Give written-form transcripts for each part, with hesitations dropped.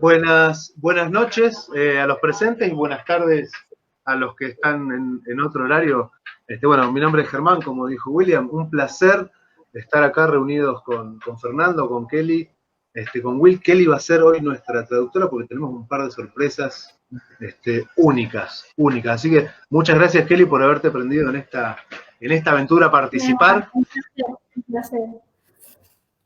Buenas noches a los presentes y buenas tardes a los que están en otro horario. Bueno, mi nombre es Germán, como dijo William, un placer estar acá reunidos con Fernando, con Kelly, con Will. Kelly va a ser hoy nuestra traductora porque tenemos un par de sorpresas únicas. Así que muchas gracias, Kelly, por haberte prendido en esta aventura a participar. Gracias.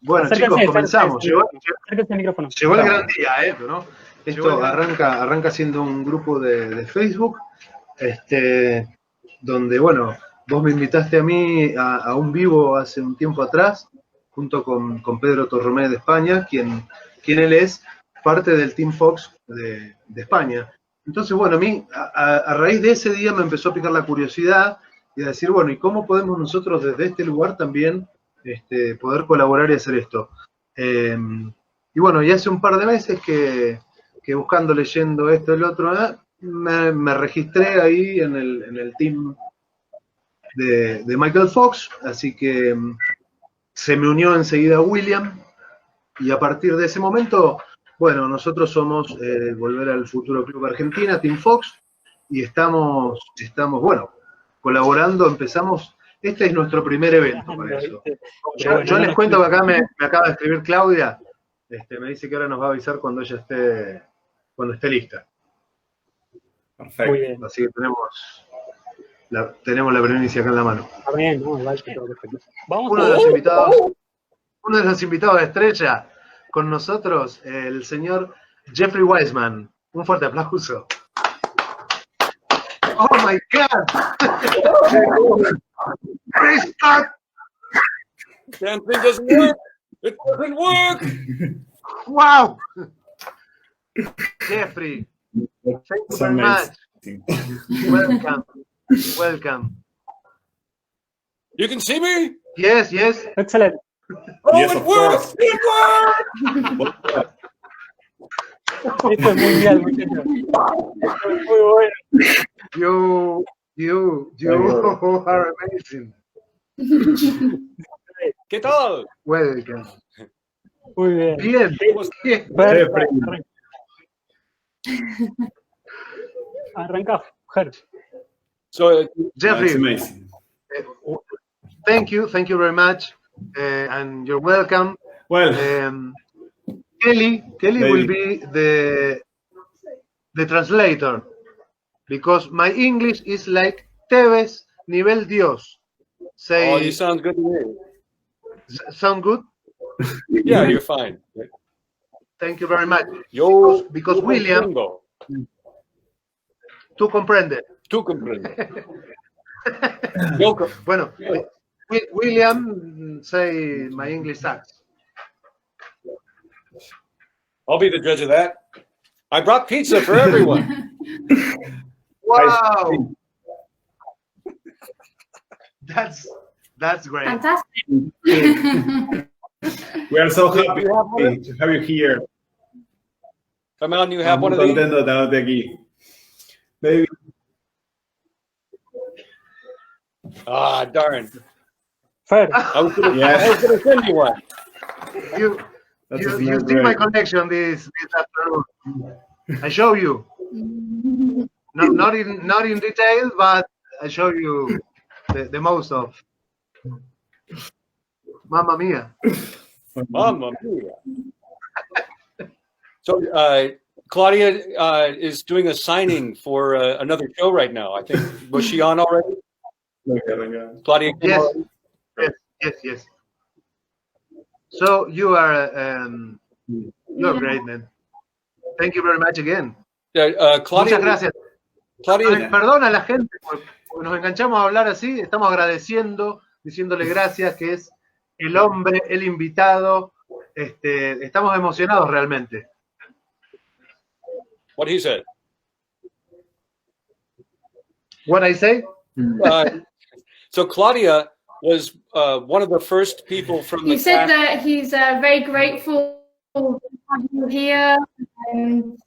Bueno, Acérquense, chicos, comenzamos. Llegó el gran día, ¿no? Esto arranca siendo un grupo de Facebook, donde, bueno, vos me invitaste a mí a un vivo hace un tiempo atrás, junto con Pedro Torromé de España, quien él es parte del Team Fox de España. Entonces, bueno, a mí, a raíz de ese día me empezó a picar la curiosidad y a decir, bueno, ¿y cómo podemos nosotros desde este lugar también poder colaborar y hacer esto? Y bueno, y hace un par de meses que buscando, leyendo esto y el otro, me registré ahí en el team de Michael Fox, así que se me unió enseguida William, y a partir de ese momento, bueno, nosotros somos Volver al Futuro Club Argentina, Team Fox, y estamos bueno, colaborando, empezamos. Este es nuestro primer evento para eso. Yo les cuento que acá me acaba de escribir Claudia, me dice que ahora nos va a avisar cuando ella esté lista. Perfecto. Muy bien. Así que tenemos la primicia acá en la mano. Está bien, no, igual que todo perfecto. Uno de los invitados de estrella con nosotros, el señor Jeffrey Weissman. Un fuerte aplauso. Oh my God! Restart! Damn thing doesn't work! It doesn't work! Wow! Jeffrey, thank you very much. Welcome. You can see me? Yes. Excellent. Oh, Yes, it of works! course. It works! Esto es mundial, muchachos. Esto es muy bueno. You are amazing. ¿Qué tal? Welcome. Muy bien. Bien. Arranca, Ger. So, Jeffrey, That's amazing. thank you very much, and you're welcome. Well, Kelly Maybe. will be the translator, because my English is like Tevez nivel Dios. oh, you sound good to me. Sound good? Yeah, you're fine. Thank you very much. Yo, Because William, tú comprende. Tú comprende. Yo, Bueno, William say my English sucks. I'll be the judge of that. I brought pizza for everyone. Wow, that's great. Fantastic. we are so happy to have you here. Come out and you have one of Muy these. contento de tenerte aquí. Maybe. Ah, darn. Fer, I was gonna Yes. send you one. You see my connection this afternoon. I show you. Not in detail, but I show you the most of. Mamma mia. Mamma mia. So, Claudia is doing a signing for another show right now. I think, was she on already? Claudia? Yes. Yes. So you are you're great, man. Thank you very much again. Claudia, Muchas gracias. Claudia, Perdona a la gente porque nos enganchamos a hablar así. Estamos agradeciendo, diciéndole gracias, que es el hombre, el invitado. Estamos emocionados realmente. what he said. What I say? So Claudia was one of the first people from the He said cast. that he's very grateful to have you here. And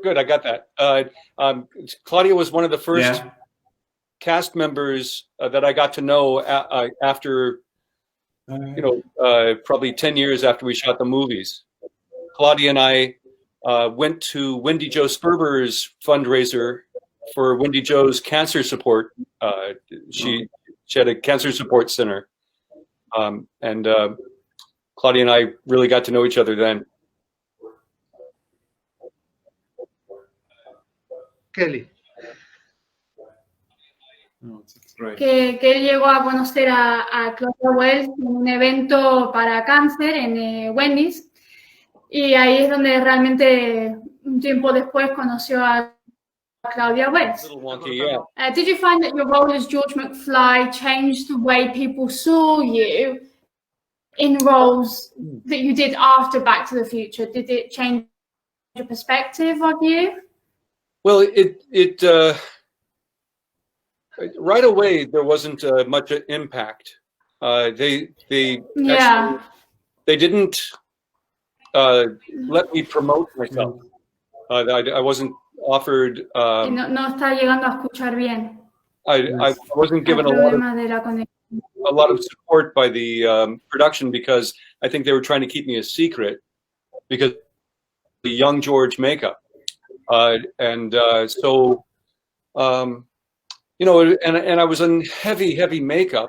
Good, I got that. Claudia was one of the first Yeah. cast members that I got to know after probably 10 years after we shot the movies. Claudia and I went to Wendy Jo Sperber's fundraiser for Wendy Jo's cancer support. She had a cancer support center. And Claudia and I really got to know each other then. Kelly. Que él llegó a conocer a Claudia Wells en un evento para cáncer en Wendy's, y ahí es donde realmente un tiempo después conoció a Claudia Wells. Wonky, yeah. Did you find that your role as George McFly changed the way people saw you in roles that you did after Back to the Future? Did it change your perspective of you? Well, it right away there wasn't much impact. They didn't let me promote myself. I wasn't offered. No está llegando a escuchar bien. I wasn't given a lot of support by the production, because I think they were trying to keep me a secret because of the young George makeup. So and I was in heavy makeup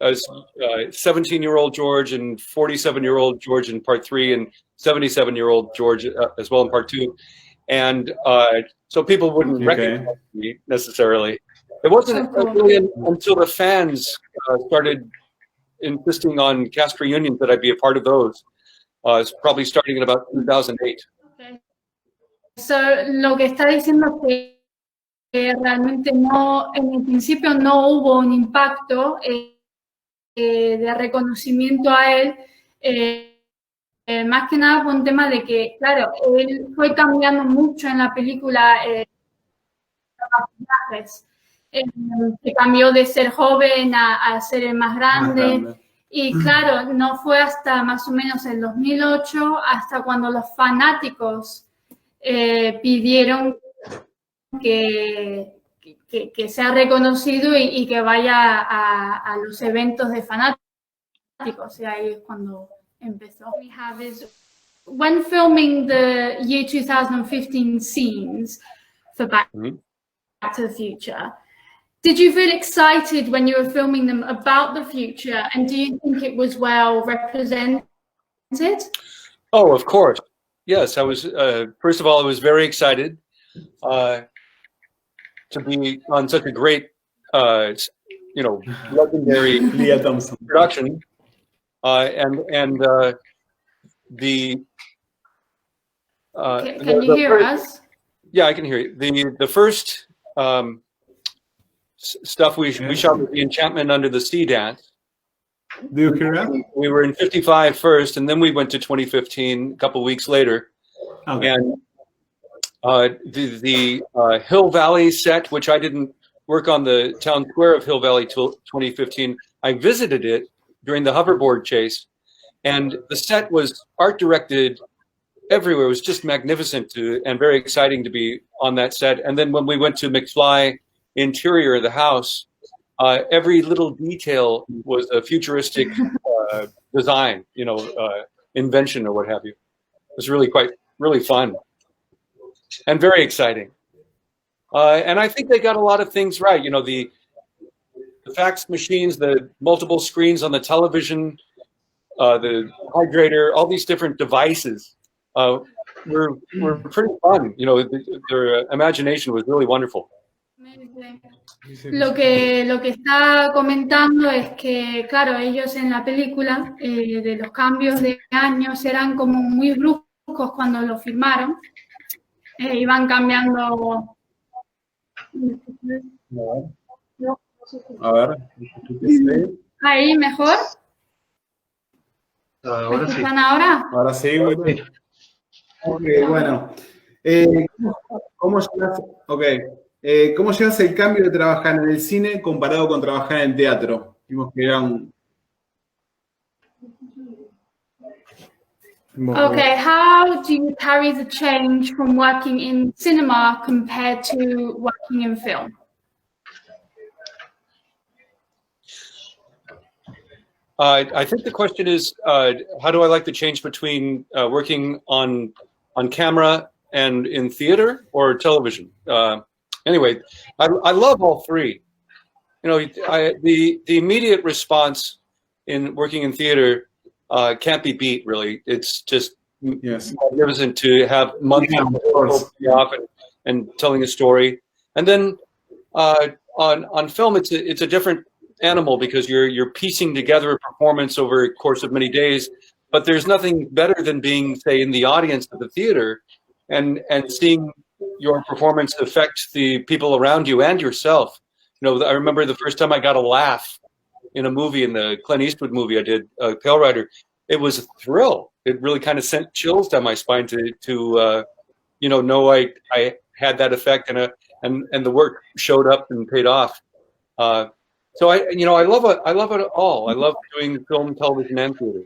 as 17-year-old George and 47-year-old George in part 3 and 77-year-old George as well in part 2. And so people wouldn't recognize me necessarily. It wasn't really until the fans started insisting on cast reunions that I'd be a part of those. It's probably starting in about 2008. Okay. So, lo que está diciendo es que realmente no, en el principio no hubo un impacto de reconocimiento a él, más que nada por un tema de que, claro, él fue cambiando mucho en la película personajes. Que cambió de ser joven a ser el más grande. Y claro, no fue hasta más o menos el 2008, hasta cuando los fanáticos pidieron que sea reconocido y que vaya a los eventos de fanáticos. Y ahí es cuando empezó. When filming the year 2015 scenes for Back to the Future, did you feel excited when you were filming them about the future, and do you think it was well represented? Oh, of course. Yes, I was. First of all, I was very excited to be on such a great, legendary production. Can you hear us? Yeah, I can hear you. The first stuff we shot with the Enchantment Under the Sea dance. Do you hear that? We were in 55 first, and then we went to 2015 a couple weeks later. Okay. And the Hill Valley set, which I didn't work on the town square of Hill Valley till 2015, I visited it during the hoverboard chase, and the set was art directed everywhere. It was just magnificent and very exciting to be on that set. And then when we went to McFly interior of the house, every little detail was a futuristic design, invention or what have you. It was really fun and very exciting. And I think they got a lot of things right. The fax machines, the multiple screens on the television, the hydrator, all these different devices were pretty fun. Their imagination was really wonderful. Lo que está comentando es que, claro, ellos en la película de los cambios de años eran como muy bruscos cuando lo filmaron. Iban cambiando. A ver. Ahí, mejor. Ahora sí. ¿Están ahora? Ahora sí, muy bien. Ok, bueno. ¿Cómo llevas el cambio de trabajar en el cine comparado con trabajar en teatro? Vimos que era un... Okay, how do you carry the change from working in cinema compared to working in film? I think the question is, how do I like the change between working on camera and in theater or television? Anyway, I love all three. You know, the immediate response in working in theater can't be beat, really. It's just magnificent to have months off and telling a story. And then on film, it's a different animal because you're piecing together a performance over a course of many days. But there's nothing better than being, say, in the audience of the theater and seeing your performance affect the people around you and yourself. You know, I remember the first time I got a laugh in a movie, in the Clint Eastwood movie I did, Pale Rider. It was a thrill. It really kind of sent chills down my spine to know I had that effect and the work showed up and paid off. So I love it all. I love doing film, television, and theater.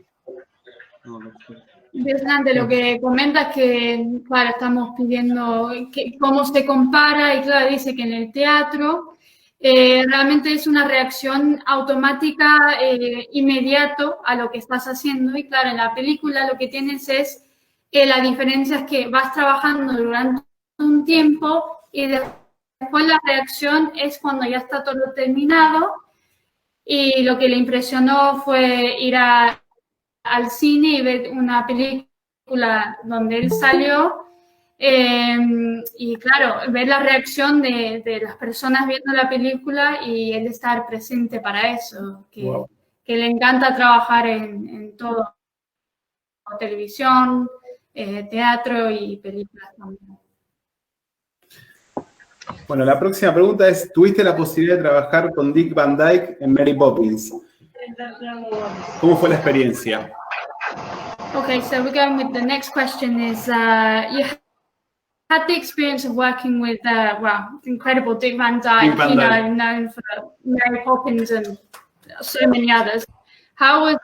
Interesante lo que comenta, es que, claro, estamos pidiendo cómo se compara, y claro, dice que en el teatro realmente es una reacción automática, inmediato a lo que estás haciendo, y claro, en la película lo que tienes es que la diferencia es que vas trabajando durante un tiempo y después la reacción es cuando ya está todo terminado, y lo que le impresionó fue ir al cine y ver una película donde él salió, y claro, ver la reacción de las personas viendo la película y él estar presente para eso, que le encanta trabajar en todo, televisión, teatro y películas también. Bueno, la próxima pregunta es, ¿tuviste la posibilidad de trabajar con Dick Van Dyke en Mary Poppins? ¿Cómo fue la experiencia? Okay, so we're going with the next question is, you had the experience of working with, incredible Dick Van Dyke, known for Mary Poppins and so many others. How was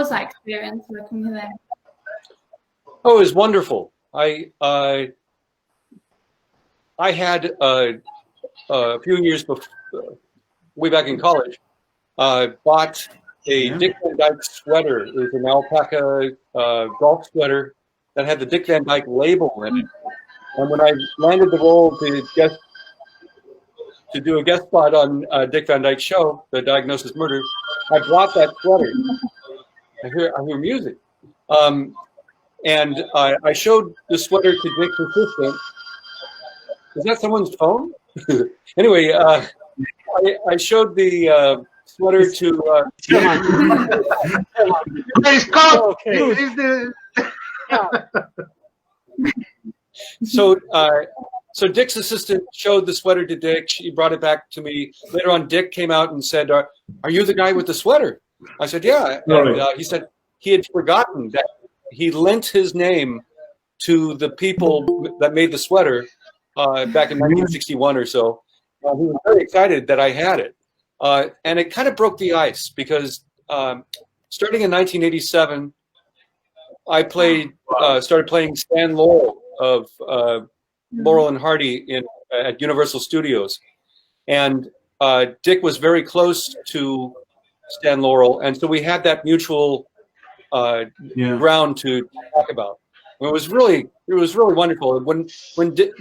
that experience working with him? Oh, it was wonderful. I had a few years before, way back in college, bought a Dick Van Dyke sweater. It was an alpaca golf sweater that had the Dick Van Dyke label in it. And when I landed the role to do a guest spot on Dick Van Dyke's show, The Diagnosis Murder, I bought that sweater. I hear music. And I showed the sweater to Dick's assistant. Is that someone's phone? Anyway, I showed the sweater to. So Dick's assistant showed the sweater to Dick. She brought it back to me. Later on, Dick came out and said, "Are you the guy with the sweater?" I said, "Yeah." And he said he had forgotten that he lent his name to the people that made the sweater back in 1961 or so. He was very excited that I had it. And it kind of broke the ice because starting in 1987, I started playing Stan Laurel of Laurel and Hardy at Universal Studios. And Dick was very close to Stan Laurel. And so we had that mutual ground to talk about. It was really wonderful. When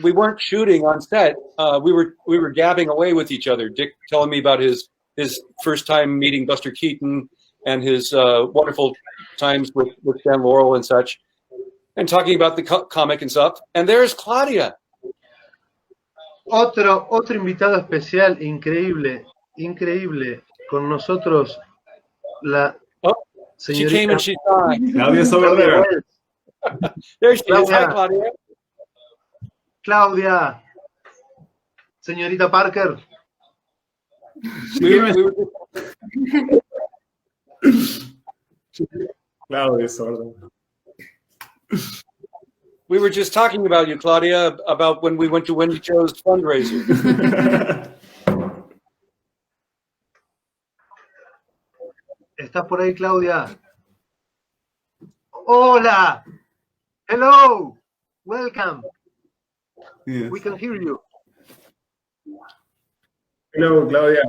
we weren't shooting on set, we were gabbing away with each other. Dick telling me about his first time meeting Buster Keaton and his wonderful times with Stan Laurel and such, and talking about the comic and stuff. And there's Claudia. Otro invitado especial, increíble, con nosotros la señorita. She came and she saw. Claudia's over there. There she is. Hi, Claudia. Claudia. Señorita Parker. Claudia's over there. We were just talking about you, Claudia, about when we went to Wendy Cho's fundraiser. ¿Estás por ahí, Claudia? Hola. Hello. Welcome. Yes. We can hear you. Hello, Claudia.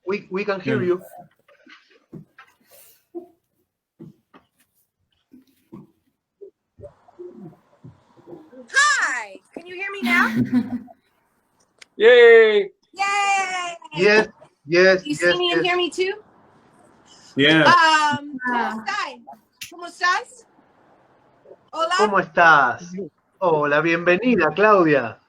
We can hear you. Hi, can you hear me now? Yay! Yay! Yes, yes, You yes, see me and yes. hear me too? Yeah. ¿Cómo estás? ¿Cómo estás? Hola. ¿Cómo estás? Hola, bienvenida, Claudia.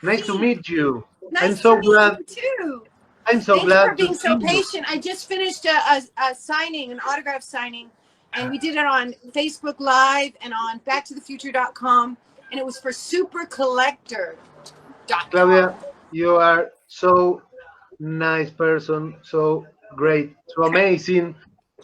Nice to meet you. Nice I'm so to glad. meet you too. I'm so Thank you glad for being to so see you. patient. I just finished a signing, an autograph signing, and we did it on Facebook Live and on backtothefuture.com, and it was for supercollector.com. Claudia, you are so nice person, so great, so amazing.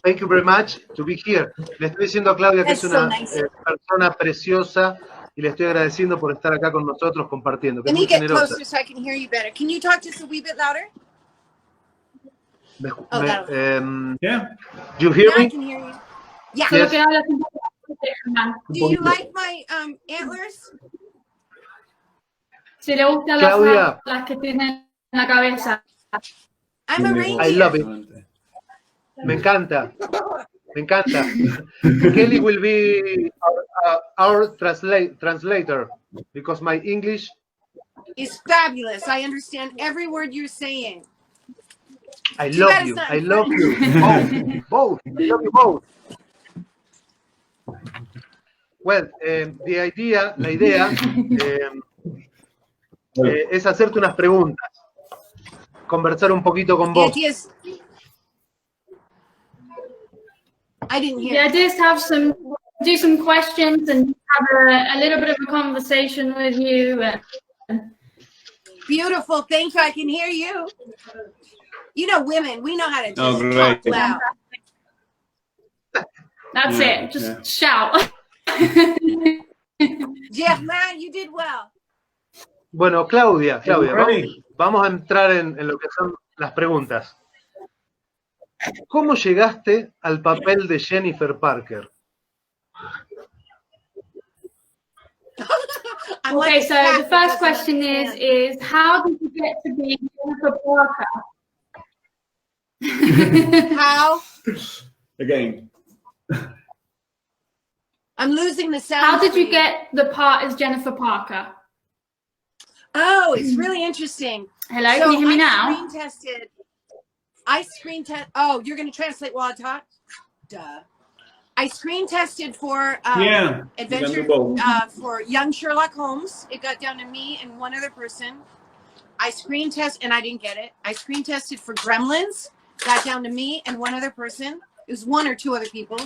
Thank you very much to be here. Le estoy diciendo a Claudia que es That's so una nice. persona preciosa y le estoy agradeciendo por estar acá con nosotros compartiendo, que Let es me muy get generosa. closer so I can hear you better. Can you talk just a wee bit louder? Yeah. You hear Now I me? can hear you. Yeah. Solo Yes. que hablas un poco fuerte, Hernán. Do you like my antlers? Si le gustan Claudia. las que tienen en la cabeza. I'm a reindeer. I love it. Me encanta. Me encanta. Kelly will be our translator because my English. It's fabulous. I understand every word you're saying. I Too love bad it's you. not I in love French. you. Both. I love you both. Well, la idea es hacerte unas preguntas, conversar un poquito con The vos. idea is, I didn't hear. Yeah, just do some questions and have a little bit of a conversation with you. Beautiful. Thank you. I can hear you. You know, women, we know how to just Oh, talk great. loud. That's Yeah, it. Just yeah. shout. Jeff, man, you did well. Bueno, Claudia, Ready? vamos a entrar en lo que son las preguntas. ¿Cómo llegaste al papel de Jennifer Parker? I'm Okay, like a so cat the that first doesn't question understand. is how did you get to be Jennifer Parker? How? Again. I'm losing the sound. How did you for get the part as Jennifer Parker? Oh, it's really interesting. Hello, can you hear me now? I screen test. Oh, you're going to translate while I talk? Duh. I screen tested for Yeah. Adventure You can do both. for Young Sherlock Holmes. It got down to me and one other person. I screen test and I didn't get it. I screen tested for Gremlins. Got down to me and one other person. It was one or two other people.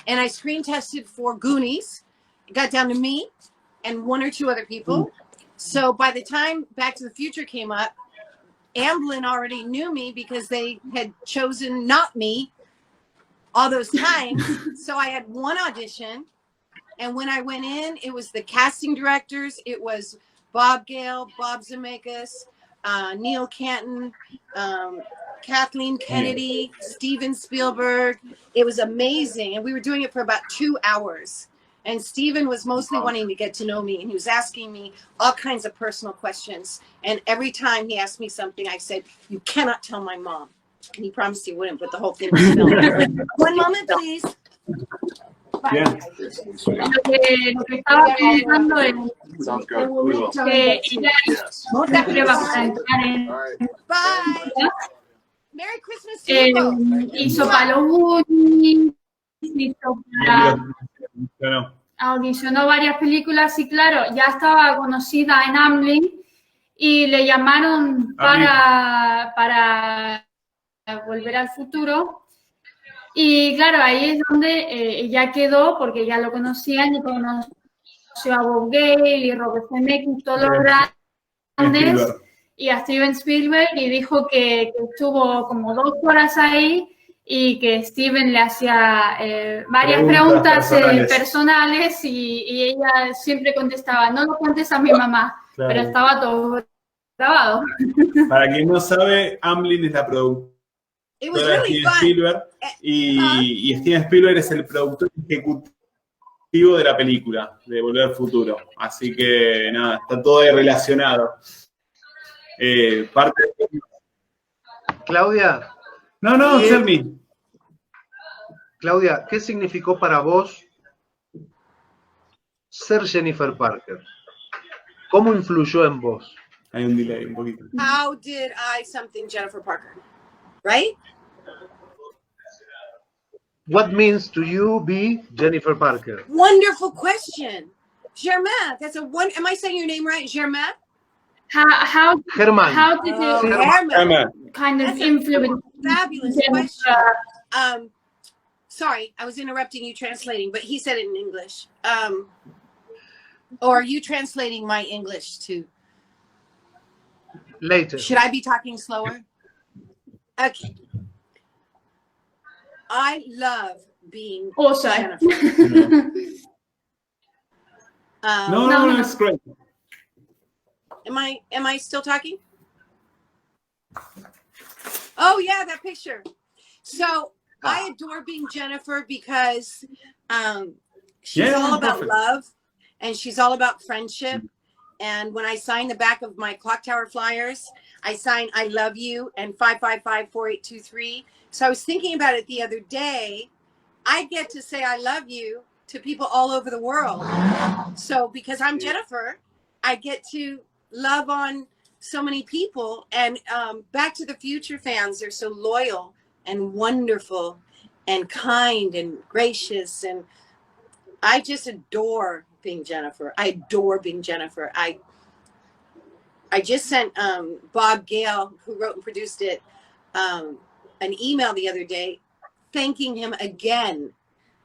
And I screen tested for Goonies. It got down to me and one or two other people. So by the time Back to the Future came up, Amblin already knew me because they had chosen not me all those times. So I had one audition. And when I went in, it was the casting directors. It was Bob Gale, Bob Zemeckis, Neil Canton, Kathleen Kennedy, Steven Spielberg. It was amazing. And we were doing it for about 2 hours. And Steven was mostly wanting to get to know me. And he was asking me all kinds of personal questions. And every time he asked me something, I said, you cannot tell my mom. And he promised he wouldn't, but the whole thing was filmed. One moment, please. Yeah. Lo que estaba pensando es Sounds good. We will. que ella Yes. siempre va a entrar en All right. Bye. Merry Christmas to you both. hizo para los Goonies, hizo para, No. audicionó varias películas y claro, ya estaba conocida en Amblin y le llamaron para Volver al Futuro. Y claro, ahí es donde ella quedó, porque ya lo conocían y conoció a Bob Gale y Robert Zemeckis, todos los grandes, Spielberg. y a Steven Spielberg, y dijo que estuvo como 2 horas ahí y que Steven le hacía varias preguntas personales y ella siempre contestaba, no lo cuentes a mi mamá, Claro. pero estaba todo grabado. Para quien no sabe, Amblin es la productora It was de really Steven fun. Spielberg y Steven Spielberg es el productor ejecutivo de la película, de Volver al Futuro. Así que nada, está todo ahí relacionado. Parte de... Claudia, No, tell me. Claudia, ¿qué significó para vos ser Jennifer Parker? ¿Cómo influyó en vos? Hay un delay, un poquito. How did I something Jennifer Parker? Right? What means to you be Jennifer Parker? Wonderful question. Germain, that's a one. Am I saying your name right? Germain? How Germán. how did it Germain. kind of That's a influence fabulous Jennifer? question. Sorry, I was interrupting you translating, but he said it in English. Or are you translating my English too? Later. Should I be talking slower? Okay. I love being Also. Jennifer. No, it's great. Am I still talking? Oh yeah, that picture. So I adore being Jennifer because she's all about perfect. love and she's all about friendship. And when I sign the back of my clock tower flyers, I sign I love you and 555-4823. So I was thinking about it the other day. I get to say I love you to people all over the world. So because I'm Jennifer, I get to love on so many people. And Back to the Future fans, they're so loyal and wonderful and kind and gracious. And I just adore being Jennifer. I adore being Jennifer. I just sent Bob Gale, who wrote and produced it, an email the other day thanking him again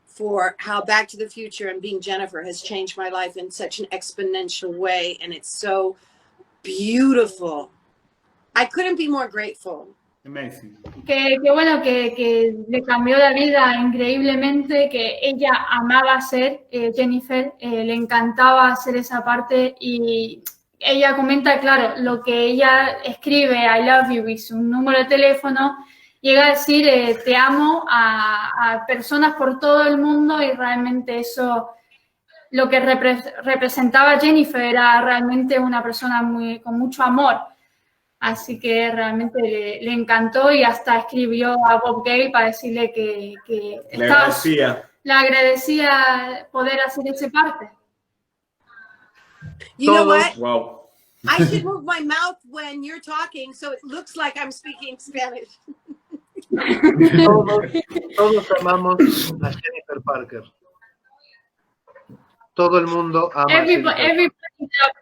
for how Back to the Future and being Jennifer has changed my life in such an exponential way. And it's so beautiful. I couldn't be more grateful. Amazing. Que bueno, que le cambió la vida increíblemente, que ella amaba ser Jennifer, le encantaba hacer esa parte y ella comenta, claro, lo que ella escribe, I love you, y su número de teléfono, llega a decir te amo a personas por todo el mundo y realmente eso, lo que representaba Jennifer era realmente una persona con mucho amor. Así que realmente le encantó y hasta escribió a Bob Gale para decirle que le agradecía poder hacer esa parte. You know what? Wow. I should move my mouth when you're talking so it looks like I'm speaking Spanish. Todos amamos a Jennifer Parker. Todo el mundo ama a Jennifer. Everybody loves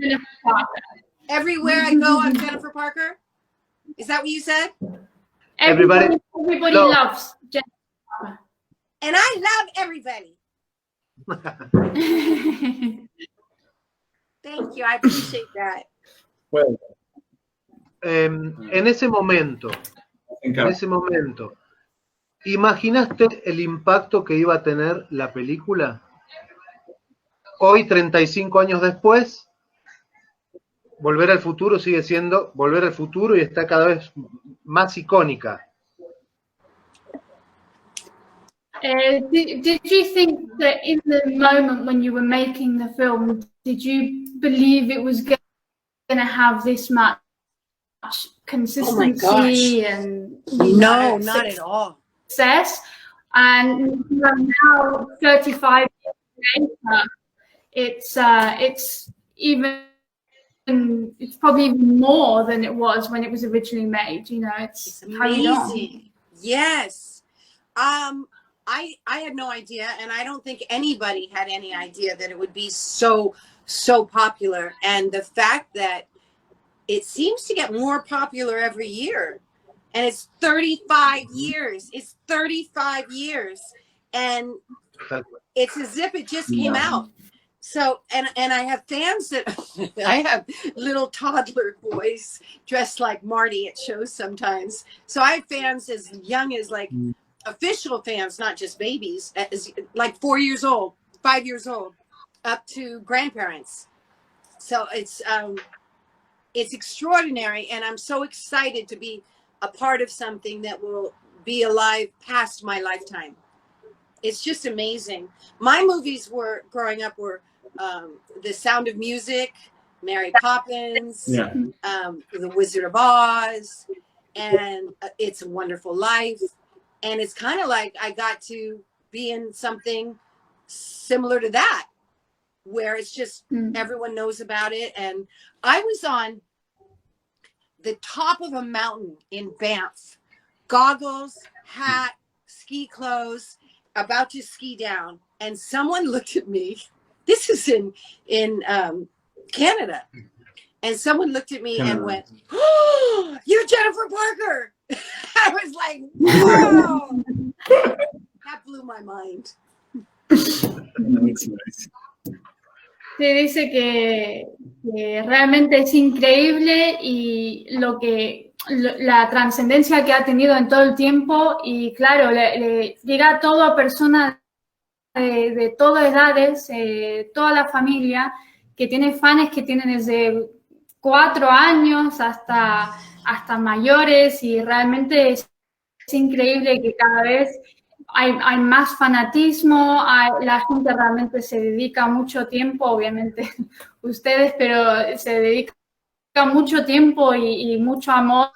Jennifer Parker. Everywhere I go, I'm Jennifer Parker? Is that what you said? Everybody loves Jennifer Parker. And I love everybody. Thank you, I appreciate that. Well, en ese momento, ¿imaginaste el impacto que iba a tener la película? Hoy, 35 años después, Volver al Futuro sigue siendo Volver al Futuro y está cada vez más icónica. Did you think that in the moment when you were making the film, did you believe it was going to have this much consistency and no, not at all. Success? And now, 35 years later, it's probably even more than it was when it was originally made. You know, it's amazing. Yes. I had no idea, and I don't think anybody had any idea that it would be so popular. And the fact that it seems to get more popular every year, and it's 35 years. It's 35 years, and it's as if it just came out. So, and I have fans that I have little toddler boys dressed like Marty at shows sometimes. So I have fans as young as like official fans, not just babies, as like 4 years old, 5 years old, up to grandparents. So it's extraordinary, and I'm so excited to be a part of something that will be alive past my lifetime. It's just amazing. My movies were growing up were The Sound of Music, Mary Poppins, The Wizard of Oz, and It's a Wonderful Life. And it's kind of like I got to be in something similar to that, where it's just everyone knows about it. And I was on the top of a mountain in Banff, goggles, hat, ski clothes, about to ski down. And someone looked at me. This is in Canada. And someone looked at me and went, "Oh, you're Jennifer Parker." I was like, "Whoa!" That blew my mind. Sí, dice que realmente es increíble y la trascendencia que ha tenido en todo el tiempo, y claro, le llega a toda persona de todas edades, toda la familia, que tiene fans que tienen desde 4 años hasta mayores, y realmente es increíble que cada vez hay más fanatismo, la gente realmente se dedica mucho tiempo, obviamente ustedes, pero se dedica mucho tiempo y mucho amor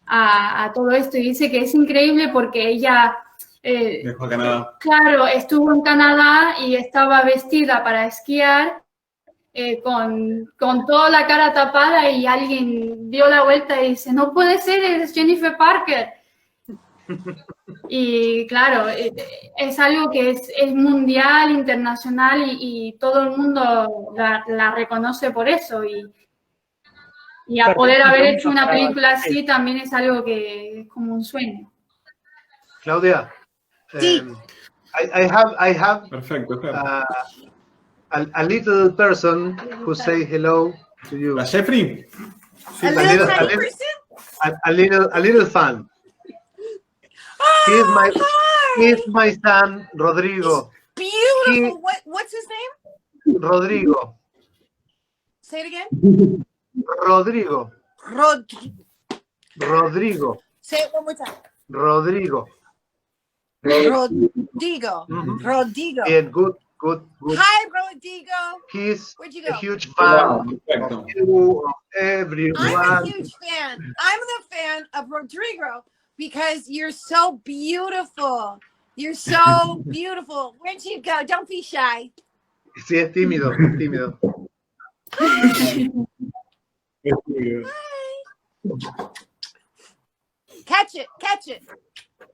a todo esto, y dice que es increíble porque ella dejó a Canadá. Claro, estuvo en Canadá y estaba vestida para esquiar con toda la cara tapada, y alguien dio la vuelta y dice, no puede ser, es Jennifer Parker. Y claro, es algo que es mundial, internacional, y todo el mundo la reconoce por eso, y a poder haber hecho una película así también es algo que es como un sueño. Claudia, Sí. I have Perfecto. a little person who say hello to you. ¿La Jeffrey? A little tiny person? A little fan. Oh, He is my son, Rodrigo. beautiful. What's his name? Rodrigo. Say it again. Rodrigo. Rodrigo. Say it one more time. Rodrigo. Rodrigo. Mhm. Rodrigo. Yeah, good. Hi, Rodrigo. He's Where'd you a go? huge fan Perfecto. of you, of everyone. I'm a huge fan. I'm the fan of Rodrigo because you're so beautiful. You're so beautiful. Where'd you go? Don't be shy. Sí, es tímido, es tímido. Catch it. Catch it.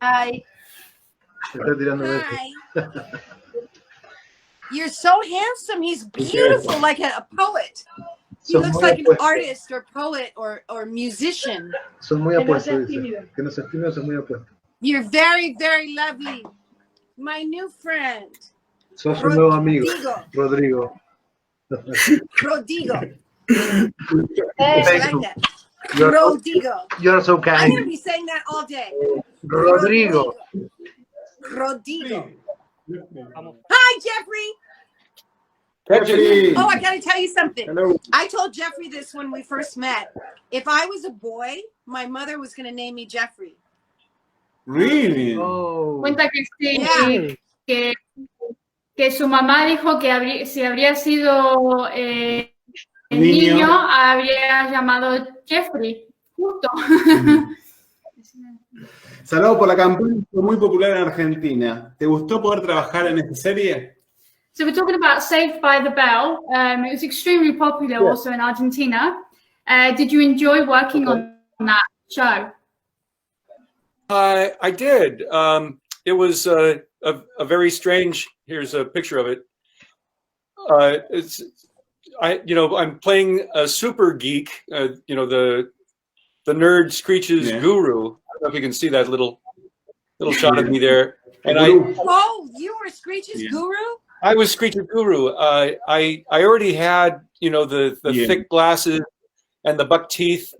Hi. Se está tirando besos. Hi. You're so handsome. He's beautiful, like a poet. He Son looks muy like an apuestos. artist or poet or musician. Son muy Que no apuestos, seas dice. tímido. Que no seas tímido, son muy apuestos. You're very, very lovely. My new friend. Sos un nuevo amigo, Rodrigo. Rodrigo. Rodrigo. Thank I like you. that. You're, Rodrigo. you're so I'm going to kind. be saying that all day. Rodrigo. Rodrigo. Vamos. Hi, Jeffrey. Jeffrey. Oh, I got to tell you something. Hello. I told Jeffrey this when we first met. If I was a boy, my mother was going to name me Jeffrey. Really? Oh. Cuenta que sí, Yeah. que su mamá dijo que si habría sido Niño. niño, habría llamado Jeffrey, justo. Saludos por la campaña, fue muy popular en Argentina. ¿Te gustó poder trabajar en esta serie? So we're talking about Saved by the Bell. It was extremely popular also in Argentina. Did you enjoy working on that show? I did. It was a very strange. Here's a picture of it. I'm playing a super geek. The nerd Screech's guru. I don't know if you can see that little shot of me there. And Oh, you were Screech's guru? I was Screech's guru. I already had the thick glasses and the buck teeth.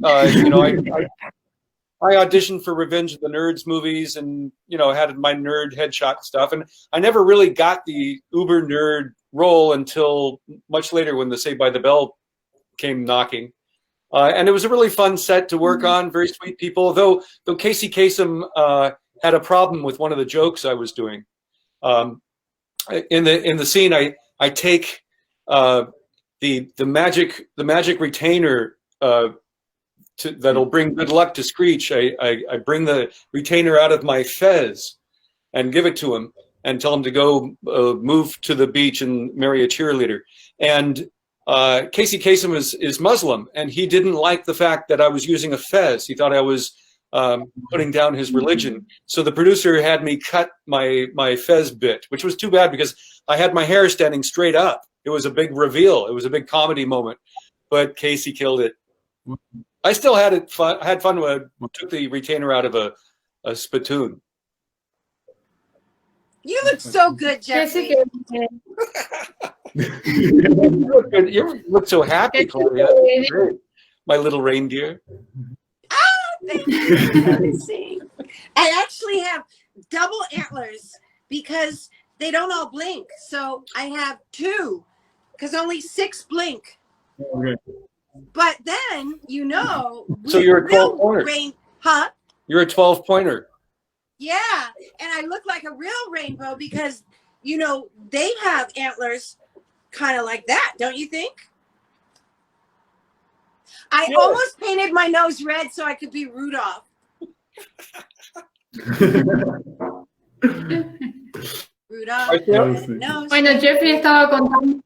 I auditioned for Revenge of the Nerds movies and, had my nerd headshot stuff. And I never really got the uber nerd role until much later when the Saved by the Bell came knocking. And it was a really fun set to work on, very sweet people. Though Casey Kasem had a problem with one of the jokes I was doing. In the scene, I take the magic retainer that'll bring good luck to Screech, I bring the retainer out of my fez and give it to him and tell him to go move to the beach and marry a cheerleader. And Casey Kasem is Muslim, and he didn't like the fact that I was using a fez. He thought I was putting down his religion. So the producer had me cut my fez bit, which was too bad because I had my hair standing straight up. It was a big reveal. It was a big comedy moment, but Casey killed it. I still had fun. I had fun when I took the retainer out of a spittoon. You look so good, Jeffrey. You look so happy, Claudia. My little reindeer. Thank you. I actually have double antlers because they don't all blink. So I have 2 because only 6 blink. Okay. But then, you know, So you're a 12-pointer. Huh? You're a 12-pointer. Yeah. And I look like a real rainbow because, you know, they have antlers kind of like that, don't you think? I almost painted my nose red so I could be Rudolph. Rudolph. Nose. Bueno, Jeffrey estaba contando.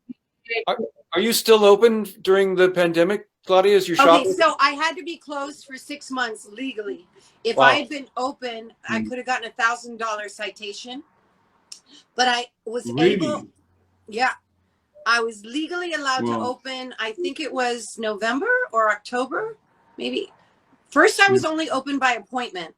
Are you still open during the pandemic, Claudia? Is your shop? Okay, so I had to be closed for 6 months legally. If Wow. I had been open, I could have gotten $1,000 citation. But I was able, yeah, I was legally allowed to open. I think it was November or October, maybe. First, I was only open by appointment.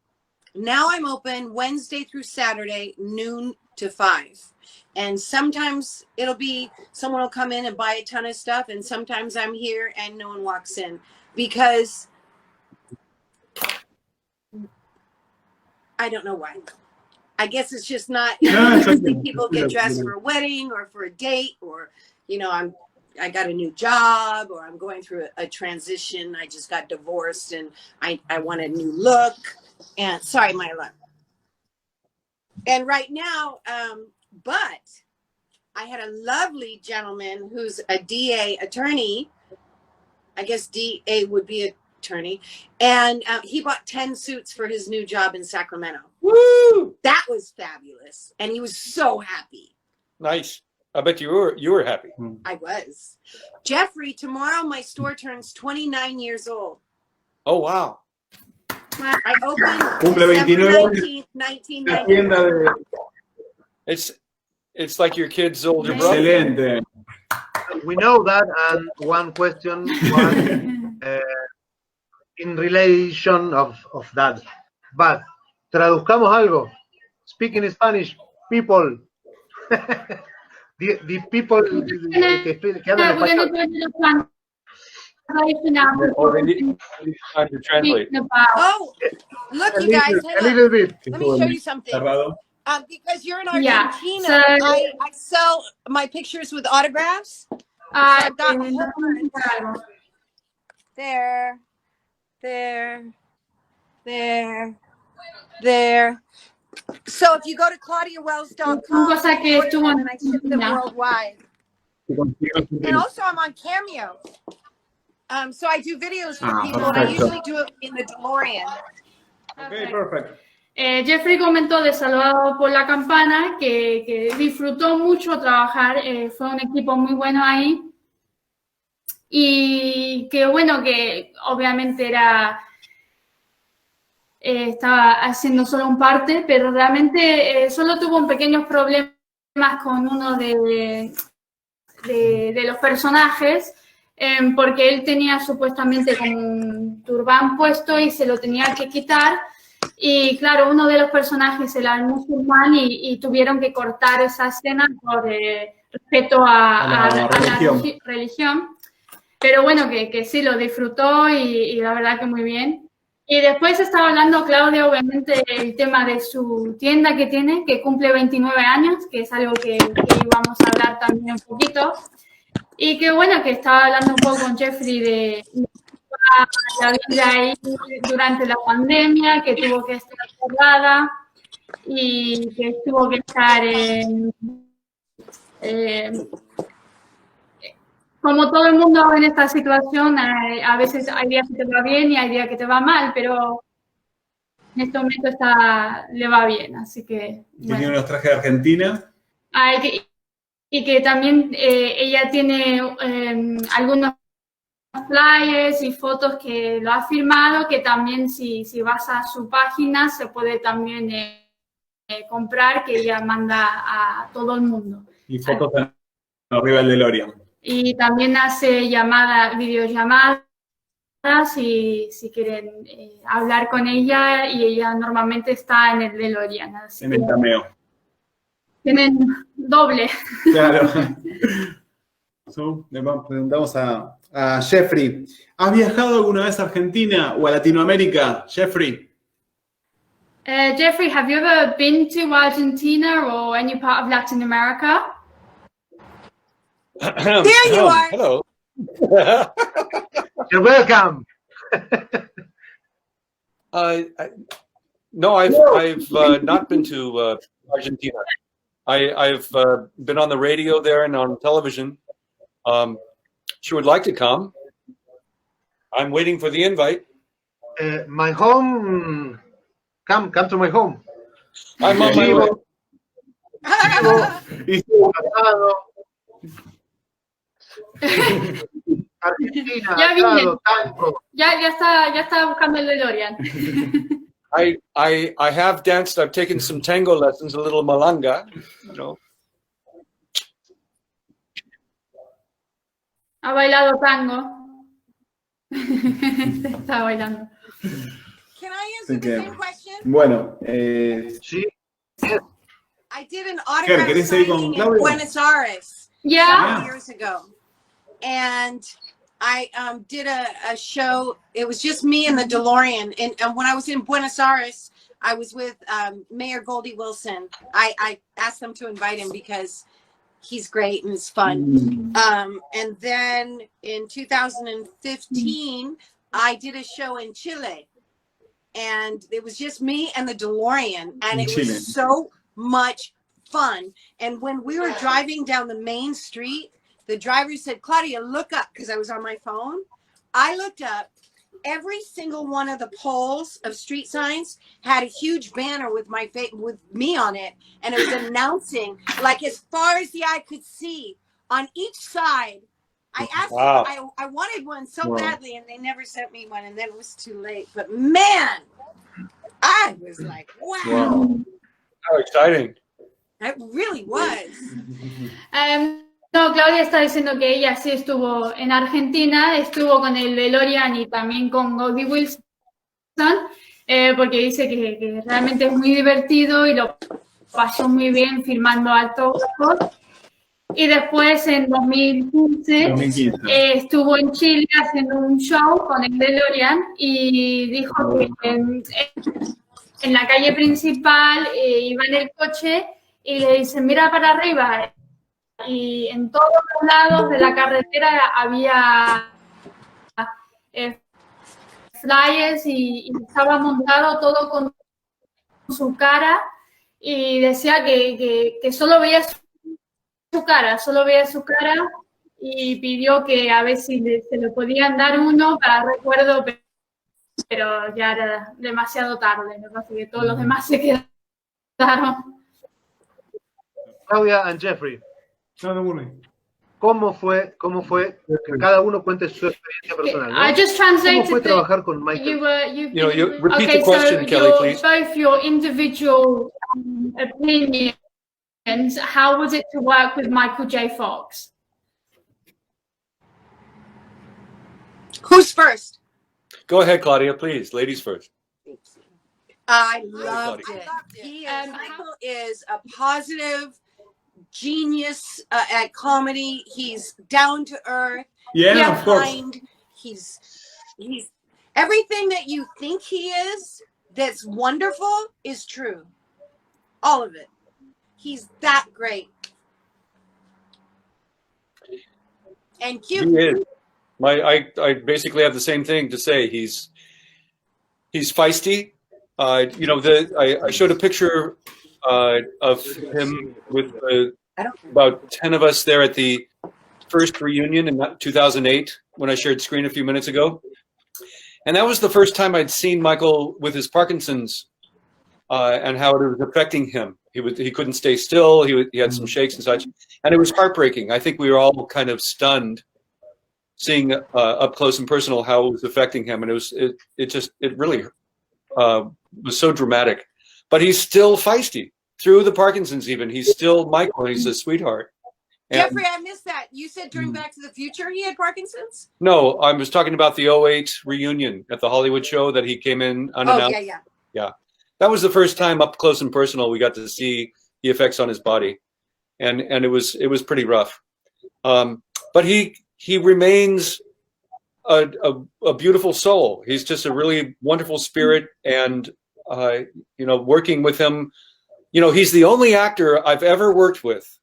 Now I'm open Wednesday through Saturday, noon to 5. And sometimes it'll be someone will come in and buy a ton of stuff. And sometimes I'm here and no one walks in because I don't know why. I guess it's just not, you know, usually people get dressed for a wedding or for a date, or, you know, I got a new job, or I'm going through a transition. I just got divorced and I want a new look. And sorry, my luck. And right now, but I had a lovely gentleman who's a DA attorney. I guess DA would be attorney. And he bought 10 suits for his new job in Sacramento. Woo! That was fabulous. And he was so happy. Nice. I bet you were happy. I was. Jeffrey, tomorrow my store turns 29 years old. Oh, wow. I opened Cumple December 29. 19th, La tienda 1990. It's like your kid's older brother. Excelente. We know that, and one question was in relation of that. But traduzcamos algo. Speaking Spanish, people. the people que hablan español. Or they need time to translate. Oh, look, you guys. A little bit. Let me show you something. Cerrado. Because you're in Yeah, Argentina, so- I sell my pictures with autographs. I've got a whole bunch. There. So if you go to claudiawells.com, Una cosa que estuvo en and I ship them Argentina. worldwide. And also I'm on Cameo. So I do videos for people, and I perfecto. usually do it in the DeLorean. Okay, perfect. Jeffrey comentó de Salvado por la Campana que disfrutó mucho trabajar, fue un equipo muy bueno ahí y que bueno, que obviamente estaba haciendo solo un parte, pero realmente solo tuvo pequeños problemas con uno de los personajes, porque él tenía supuestamente como un turbán puesto y se lo tenía que quitar. Y claro, uno de los personajes era el musulmán y tuvieron que cortar esa escena por respeto a la religión. Pero bueno, que sí lo disfrutó y la verdad que muy bien. Y después estaba hablando Claudia, obviamente, el tema de su tienda que tiene, que cumple 29 años, que es algo que íbamos a hablar también un poquito. Y que bueno, que estaba hablando un poco con Jeffrey de la vida ahí durante la pandemia, que tuvo que estar cerrada y que tuvo que estar como todo el mundo en esta situación, a veces hay días que te va bien y hay días que te va mal, pero en este momento le va bien, así que... Que tiene unos trajes de Argentina. Y que también ella tiene algunos flyers y fotos que lo ha firmado, que también si vas a su página se puede también comprar, que ella manda a todo el mundo. Y fotos arriba del DeLorean. Y también hace videollamadas si quieren hablar con ella, y ella normalmente está en el DeLorean. En el cameo. Tienen doble. Claro. Le preguntamos a Jeffrey. ¿Has viajado alguna vez a Argentina o a Latinoamérica, Jeffrey? Jeffrey, have you ever been to Argentina or any part of Latin America? There you are. Hello. You're welcome. No, I've not been to Argentina. I've been on the radio there and on television. She would like to come. I'm waiting for the invite. My home, come to my home. I'm on my way. Argentina, Ya vine. tango. Ya está buscando el DeLorean. I have danced. I've taken some tango lessons, a little malanga, you know. Ha bailado tango. Está bailando. Can I answer the same question? Bueno, Sí. I did an autograph ¿querés seguir con signing in Claudia? Buenos Aires Yeah. some years ago. And I did a show. It was just me and the DeLorean. And when I was in Buenos Aires, I was with Mayor Goldie Wilson. I asked them to invite him because he's great and it's fun. And then in 2015, I did a show in Chile. And it was just me and the DeLorean. And it was so much fun. And when we were driving down the main street, the driver said, Claudia, look up, because I was on my phone. I looked up. Every single one of the poles of street signs had a huge banner with my face, with me on it, and it was announcing, like as far as the eye could see, on each side. I asked, I wanted one so badly, and they never sent me one, and then it was too late. But man, I was like, wow. How exciting! It really was. No, Claudia está diciendo que ella sí estuvo en Argentina, estuvo con el DeLorean y también con Goldie Wilson, porque dice que realmente es muy divertido y lo pasó muy bien filmando autógrafos. Y después en 2015 estuvo en Chile haciendo un show con el DeLorean y dijo que en la calle principal iba en el coche y le dicen, mira para arriba. Y en todos los lados de la carretera había flyers y estaba montado todo con su cara y decía que solo veía su cara y pidió que a ver si se le podían dar uno para recuerdo, pero ya era demasiado tarde, me parece que todos los demás se quedaron. Claudia and Jeffrey. ¿Cómo fue que cada uno cuente su experiencia personal? ¿No? I just translated. ¿Cómo fue trabajar con Michael? You repeat the question, Kelly, please. Both your individual opinions. How was it to work with Michael J. Fox? Who's first? Go ahead, Claudia, please. Ladies first. I loved it. Michael is a positive genius at comedy. He's down to earth. Yeah, of course. He's everything that you think he is that's wonderful is true. All of it. He's that great. And cute. He is. I basically have the same thing to say. He's feisty. You know, I showed a picture of him with about 10 of us there at the first reunion in 2008 when I shared screen a few minutes ago. And that was the first time I'd seen Michael with his Parkinson's and how it was affecting him. He couldn't stay still. He had some shakes and such. And it was heartbreaking. I think we were all kind of stunned seeing up close and personal how it was affecting him. And it really was so dramatic. But he's still feisty. Through the Parkinson's even. He's still Michael. He's a sweetheart. And Jeffrey, I missed that. You said during Back to the Future he had Parkinson's? no, I was talking about the '08 reunion at the Hollywood show that he came in unannounced. Oh, yeah. Yeah. That was the first time up close and personal we got to see the effects on his body. And it was pretty rough. But he remains a beautiful soul. He's just a really wonderful spirit, and working with him, he's the only actor I've ever worked with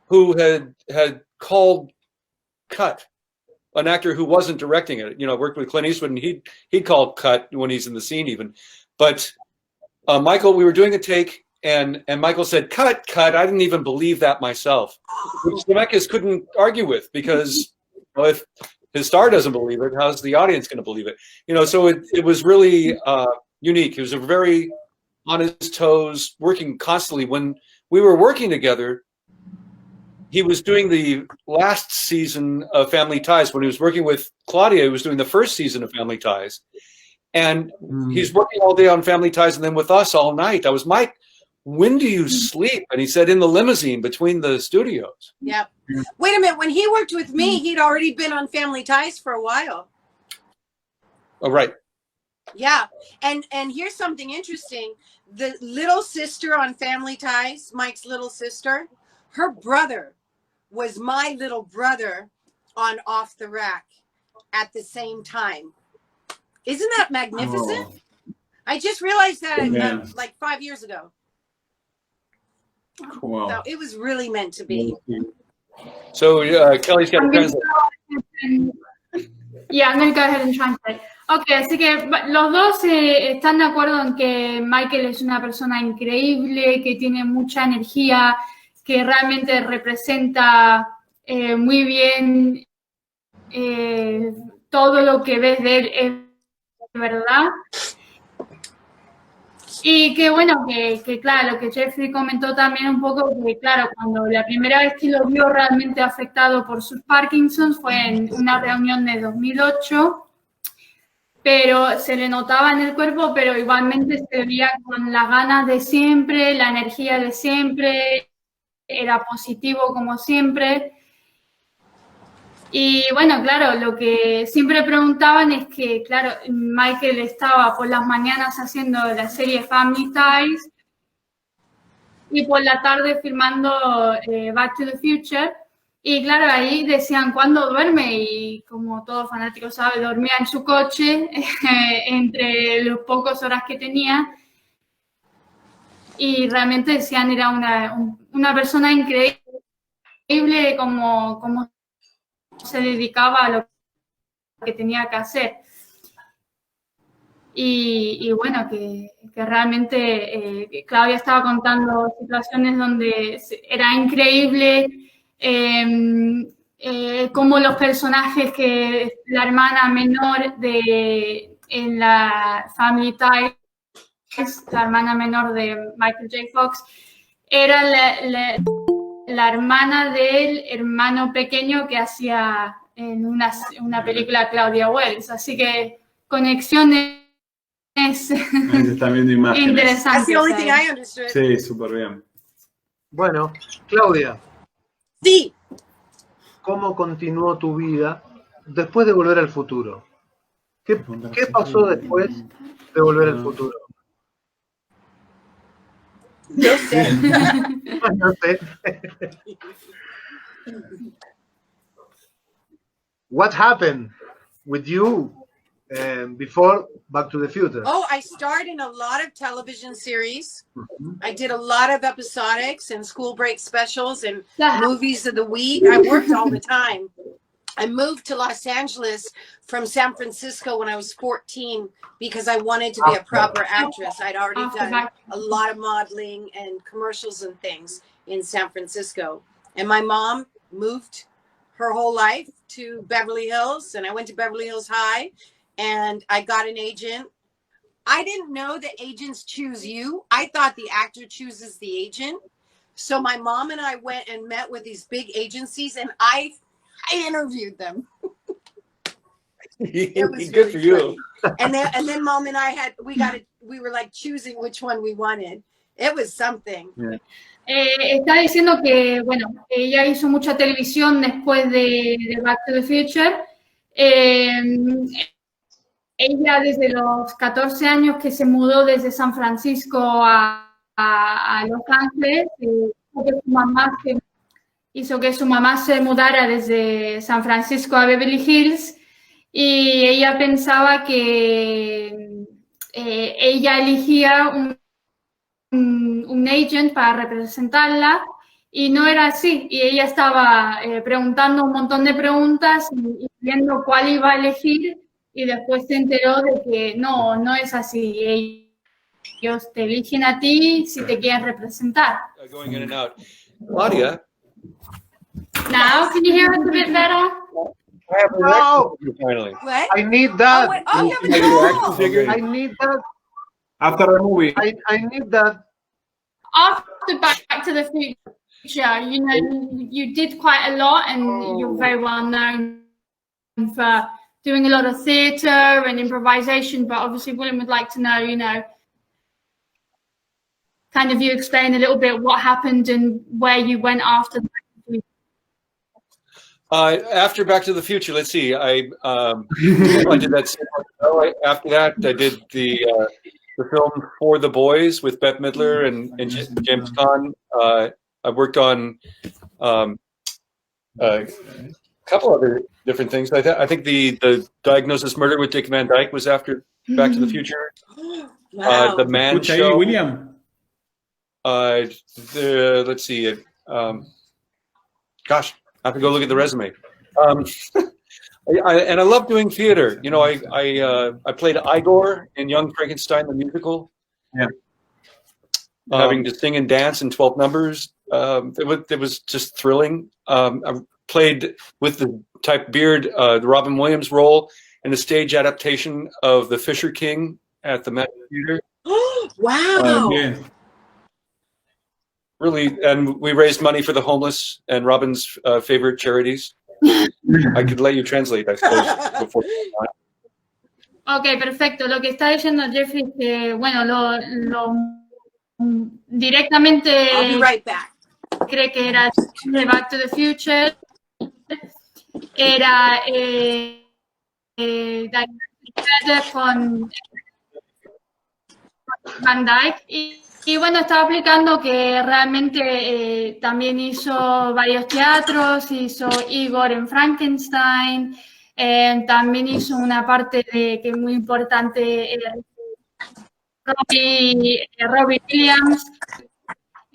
who had called cut. An actor who wasn't directing it. Worked with Clint Eastwood, and he'd call cut when he's in the scene even. But Michael, we were doing a take, and Michael said, cut. I didn't even believe that myself, which Zemeckis couldn't argue with, because if his star doesn't believe it, how's the audience going to believe it? So it was really unique. He was very on his toes, working constantly. When we were working together, he was doing the last season of Family Ties. When he was working with Claudia, he was doing the first season of Family Ties. And he's working all day on Family Ties and then with us all night. I was, Mike, when do you sleep? And he said, in the limousine between the studios. Yep. Wait a minute. When he worked with me, he'd already been on Family Ties for a while. Oh, right. Yeah. And here's something interesting. The little sister on Family Ties, Mike's little sister, her brother was my little brother on Off the Rack at the same time. Isn't that magnificent? Oh. I just realized that like 5 years ago. Cool. So it was really meant to be. So Kelly's got to translate. Yeah, I'm going to go ahead and translate. Ok, así que los dos están de acuerdo en que Michael es una persona increíble, que tiene mucha energía, que realmente representa muy bien todo lo que ves de él, es verdad. Y que bueno, que claro, lo que Jeffrey comentó también un poco, que claro, cuando la primera vez que lo vio realmente afectado por sus Parkinson's fue en una reunión de 2008, pero se le notaba en el cuerpo, pero igualmente se veía con las ganas de siempre, la energía de siempre, era positivo como siempre. Y bueno, claro, lo que siempre preguntaban es que, claro, Michael estaba por las mañanas haciendo la serie Family Ties y por la tarde filmando Back to the Future. Y claro, ahí decían, ¿cuándo duerme? Y como todo fanático sabe, dormía en su coche entre las pocas horas que tenía. Y realmente decían, era una persona increíble como se dedicaba a lo que tenía que hacer. Y bueno, que realmente Claudia estaba contando situaciones donde era increíble como los personajes que la hermana menor en la Family Ties, la hermana menor de Michael J. Fox, era la hermana del hermano pequeño que hacía en una película Claudia Wells. Así que conexiones interesantes. Sí, súper bien. Bueno, Claudia. Sí. ¿Cómo continuó tu vida después de Volver al Futuro? ¿Qué pasó después de Volver al Futuro? No sé. No sé. What happened with you before Back to the Future? Oh, I starred in a lot of television series. I did a lot of episodics and school break specials and movies of the week. I worked all the time. I moved to Los Angeles from San Francisco when I was 14 because I wanted to be a proper actress. I'd already done a lot of modeling and commercials and things in San Francisco. And my mom moved her whole life to Beverly Hills, and I went to Beverly Hills High, and I got an agent. I didn't know that agents choose you. I thought the actor chooses the agent. So my mom and I went and met with these big agencies, and I interviewed them. It was Good really for you. funny. And then mom and I we were like choosing which one we wanted. It was something. Yeah. Está diciendo que, bueno, ella hizo mucha televisión después de Back to the Future. Ella desde los 14 años que se mudó desde San Francisco a Los Ángeles, hizo que su mamá se mudara desde San Francisco a Beverly Hills, y ella pensaba que ella elegía un agent para representarla, y no era así, y ella estaba preguntando un montón de preguntas y viendo cuál iba a elegir, y después se enteró de que no es así. Ellos te eligen a ti si te quieren representar. Going in and out. Claudia. Now, can you hear us a bit better? No, Finally. What? I need that. Oh, wait, oh, you have a dog. Figure. I need that. After the movie. I need that. After Back to the Future, you know, you did quite a lot, and you're very well known for doing a lot of theatre and improvisation, but obviously William would like to know, you know, kind of you explain a little bit what happened and where you went after that. After Back to the Future, let's see. I did that. After that, I did the film For the Boys with Bette Midler and James Caan. I worked on a couple other different things. I think the Diagnosis Murder with Dick Van Dyke was after Back to the Future. Wow. The Man Escucha ahí, Show. William. Let's see. Gosh, I have to go look at the resume. And I love doing theater. You know, I played Igor in Young Frankenstein the musical. Yeah. Having to sing and dance in 12 numbers. It was just thrilling. I played with the type beard, the Robin Williams role in a stage adaptation of The Fisher King at the Met Theater. Wow. Yeah. Really, and we raised money for the homeless and Robin's favorite charities. I could let you translate, I suppose, before. Ok, perfecto. Lo que está diciendo Jeffrey es que, bueno, lo directamente I'll be right back. cree que era de Back to the Future, era con Van Dyke, y bueno, estaba explicando que realmente también hizo varios teatros, hizo Igor en Frankenstein, también hizo una parte que es muy importante, Robbie Williams,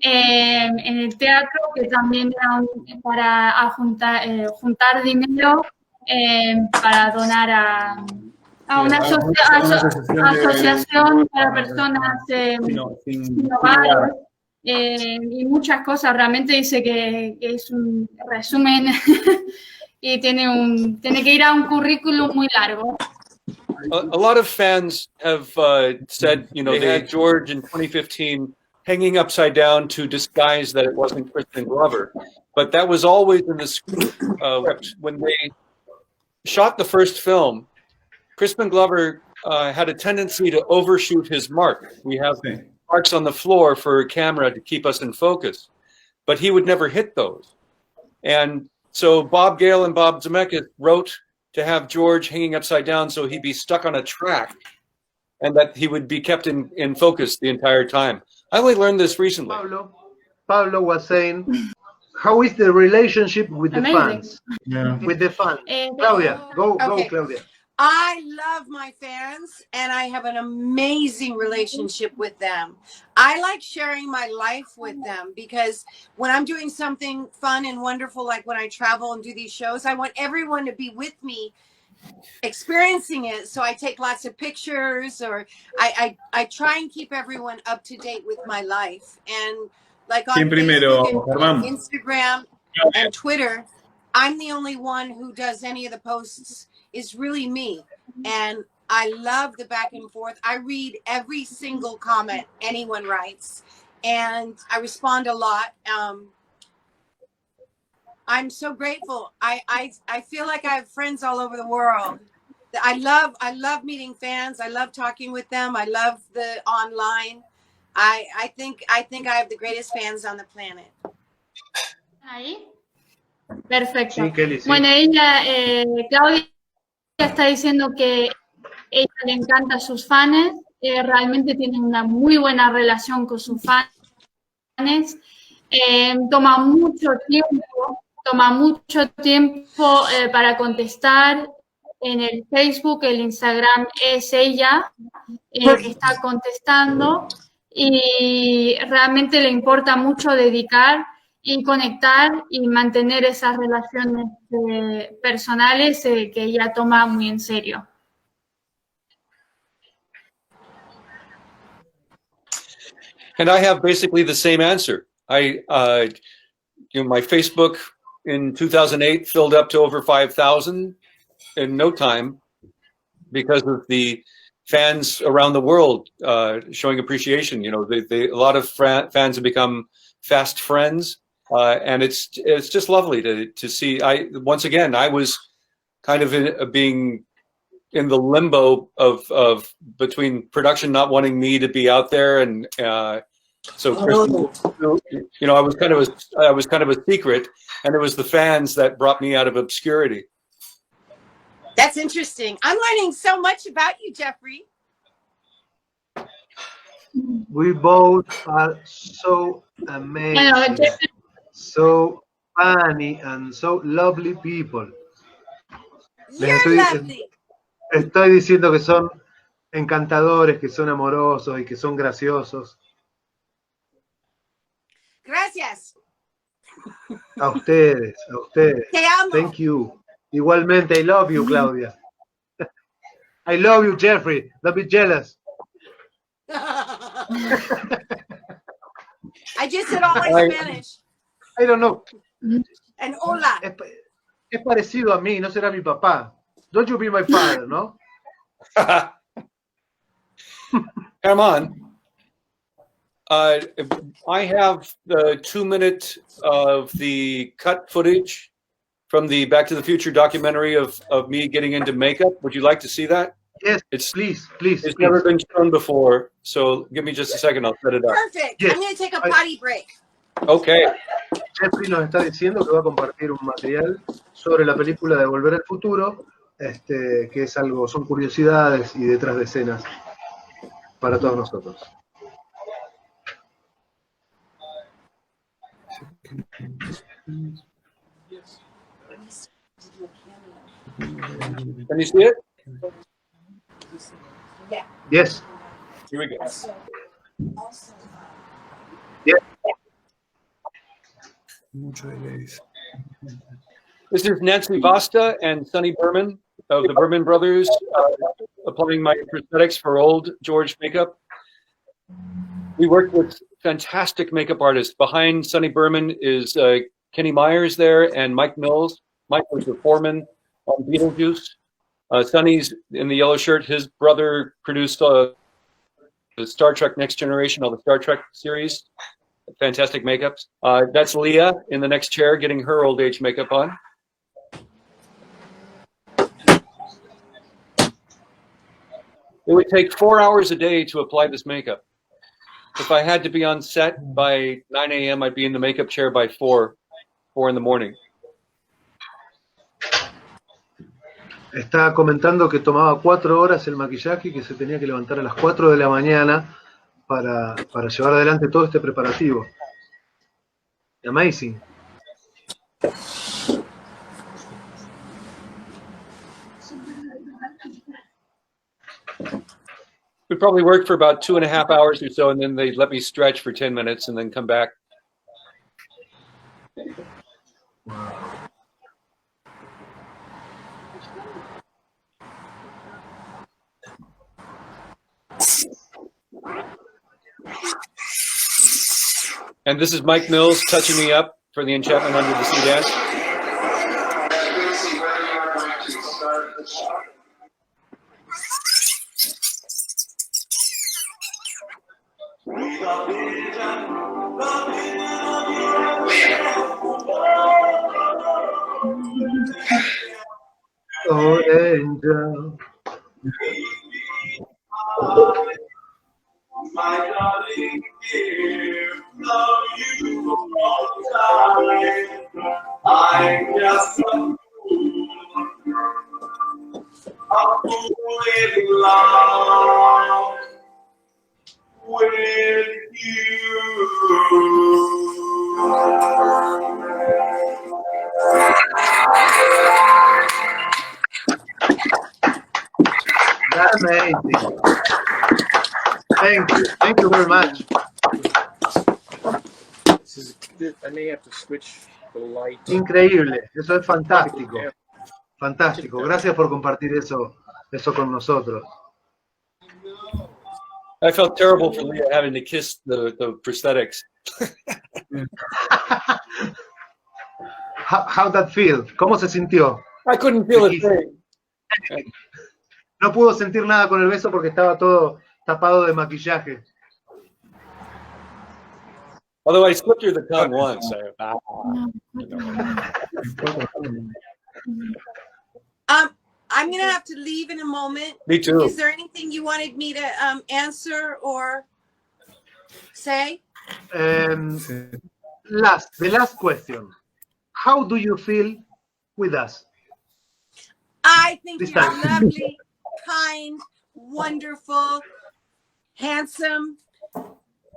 en el teatro, que también era para juntar dinero para donar a una asociación para personas sin hogar, y muchas cosas. Realmente dice que es un resumen y tiene que ir a un currículum muy largo. A lot of fans have said, you know, they had George in 2015 hanging upside down to disguise that it wasn't Crispin Glover. But that was always in the script. When they shot the first film, Crispin Glover had a tendency to overshoot his mark. We have marks on the floor for a camera to keep us in focus, but he would never hit those. And so Bob Gale and Bob Zemeckis wrote to have George hanging upside down so he'd be stuck on a track and that he would be kept in focus the entire time. I only learned this recently. Pablo was saying, how is the relationship with the fans? Yeah. With the fans. Claudia, go, Claudia. I love my fans, and I have an amazing relationship with them. I like sharing my life with them, because when I'm doing something fun and wonderful, like when I travel and do these shows, I want everyone to be with me experiencing it. So I take lots of pictures, or I try and keep everyone up to date with my life. And like on Facebook and Instagram and Twitter, I'm the only one who does any of the posts. It's really me. And I love the back and forth. I read every single comment anyone writes, and I respond a lot. I'm so grateful. I feel like I have friends all over the world. I love meeting fans. I love talking with them. I love the online. I think I have the greatest fans on the planet. Ahí. Perfecto. Sí, Kelly, sí. Bueno, ella, Claudia está diciendo que ella le encanta a sus fans, realmente tiene una muy buena relación con sus fans, toma mucho tiempo para contestar. En el Facebook, el Instagram es ella que está contestando, y realmente le importa mucho dedicar y conectar y mantener esas relaciones personales que ella toma muy en serio. And I have basically the same answer. My Facebook in 2008 filled up to over 5,000 in no time because of the fans around the world showing appreciation. A lot of fans have become fast friends, and it's just lovely to see. I was kind of being in the limbo of between production not wanting me to be out there, and so Kristen, I was kind of a secret, and it was the fans that brought me out of obscurity. That's interesting. I'm learning so much about you, Jeffrey. We both are so amazing, so funny, and so lovely people. Estoy diciendo que son encantadores, que son amorosos y que son graciosos. Gracias. A ustedes. Te amo. Thank you. Igualmente, I love you, Claudia. I love you, Jeffrey. Don't be jealous. I just said all my Spanish. I don't know. And hola. Es parecido a mí, no será mi papá. Don't you be my father, no? Come on. I have the 2-minute of the cut footage from the Back to the Future documentary of me getting into makeup. Would you like to see that? Yes, please. It's never been shown before, so give me just a second, I'll set it up. Perfect. Yes. I'm going to take a potty break. Okay. Jeffrey nos está diciendo que va a compartir un material sobre la película de Volver al Futuro, que es son curiosidades y detrás de escenas para todos nosotros. Can you see it? Yeah. Yes. Here we go. Yeah. This is Nancy Vasta and Sonny Berman of the Berman Brothers applying my prosthetics for old George makeup. We worked with fantastic makeup artists. Behind Sonny Berman is Kenny Myers there and Mike Mills. Mike was the foreman on Beetlejuice. Sonny's in the yellow shirt. His brother produced the Star Trek Next Generation, all the Star Trek series. Fantastic makeups. That's Leah in the next chair getting her old age makeup on. It would take 4 hours a day to apply this makeup. If I had to be on set by 9 a.m., I'd be in the makeup chair by 4 in the morning. Está comentando que tomaba 4 horas el maquillaje y que se tenía que levantar a las 4 de la mañana para llevar adelante todo este preparativo. Amazing. We probably worked for about 2.5 hours or so, and then they'd let me stretch for 10 minutes and then come back. And this is Mike Mills touching me up for the Enchantment Under the Sea dance. Oh, angel. My darling, if love you all time, I'm just a fool in love with you. That's amazing. Thank you. Thank you very much. I may have to switch the light. Increíble. Eso es fantástico. Fantástico. Gracias por compartir eso con nosotros. I felt terrible for Leah having to kiss the prosthetics. How that feel? ¿Cómo se sintió? I couldn't feel a thing. No pudo sentir nada con el beso porque estaba todo tapado de maquillaje. Although I slipped her the tongue once. I'm going to have to leave in a moment. Me too. Is there anything you wanted me to answer or say? The last question. How do you feel with us? I think This you're time. lovely, kind, wonderful, handsome,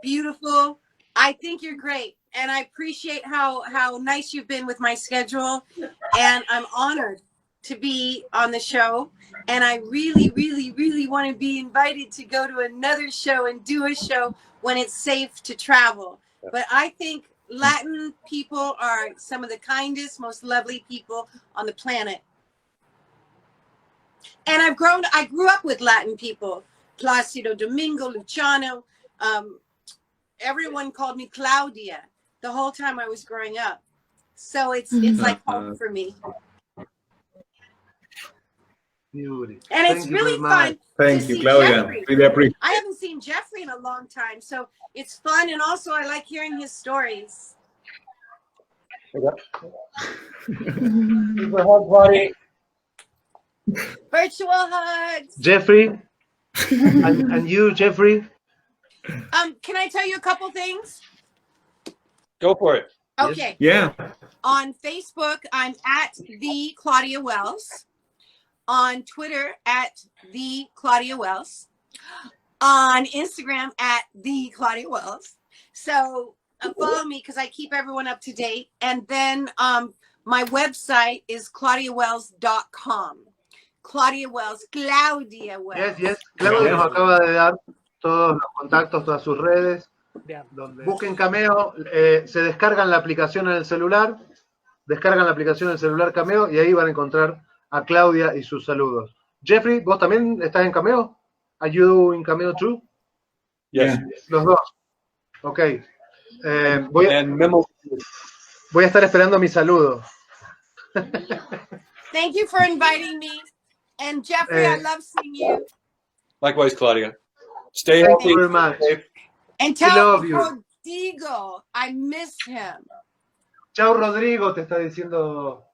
beautiful. I think you're great. And I appreciate how nice you've been with my schedule. And I'm honored to be on the show. And I really, really, really want to be invited to go to another show and do a show when it's safe to travel. But I think Latin people are some of the kindest, most lovely people on the planet. And I grew up with Latin people, Placido Domingo, Luciano. Everyone called me Claudia the whole time I was growing up. So it's like home for me. Beauty. And it's really fun. Thank to you, see Claudia. Jeffrey. Really appreciate I haven't seen Jeffrey in a long time, so it's fun. And also I like hearing his stories. Virtual hugs. Jeffrey, and you, Jeffrey. Can I tell you a couple things? Go for it. Okay. Yeah. On Facebook, I'm at the Claudia Wells. On Twitter, at the Claudia Wells. On Instagram, at the Claudia Wells. So follow me because I keep everyone up to date. And then my website is claudiawells.com. Claudia Wells, Claudia Wells. Yes. Claudia nos acaba de dar todos los contactos, todas sus redes. Donde Busquen Cameo, se descargan la aplicación en el celular, Cameo, y ahí van a encontrar a Claudia y sus saludos. Jeffrey, ¿vos también estás en Cameo? Are you in Cameo too? Yes. Los dos. Ok. Voy a estar esperando mi saludo. Thank you for inviting me. And Jeffrey, I love seeing you. Likewise, Claudia. Stay Thank healthy. you very much. Safe. And We tell love you. Rodrigo I miss him. Chao, Rodrigo, te está diciendo.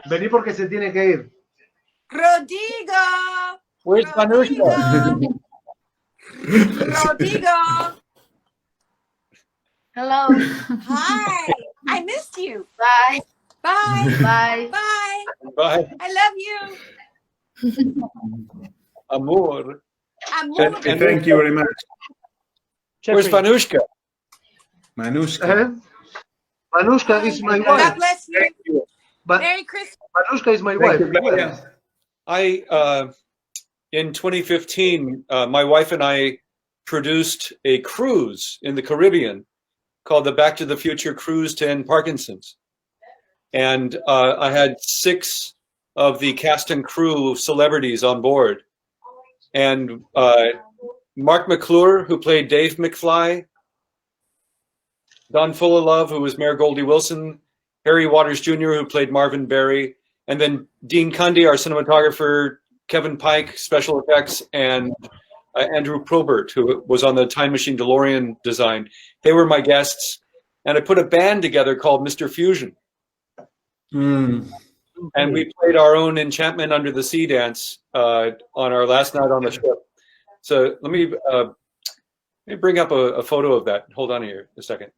Vení porque se tiene que ir. Rodrigo. Where's Manushka? Rodrigo. Hello. Hi. I missed you. Bye. Bye. Bye. Bye. Bye. I love you. Amor. Amor. Thank you very much. Where's Vanushka? Manushka. Manushka is my God wife. bless you. But Merry Christmas. Manushka is my Thank wife. you, Claudia. In 2015, my wife and I produced a cruise in the Caribbean called the Back to the Future Cruise to End Parkinson's. And I had 6 of the cast and crew celebrities on board. And Mark McClure, who played Dave McFly, Don Fullilove, who was Mayor Goldie Wilson, Harry Waters Jr., who played Marvin Berry, and then Dean Cundy, our cinematographer, Kevin Pike, special effects, and Andrew Probert, who was on the Time Machine DeLorean design. They were my guests, and I put a band together called Mr. Fusion. And we played our own Enchantment Under the Sea dance on our last night on the ship. So let me bring up a photo of that. Hold on here a second.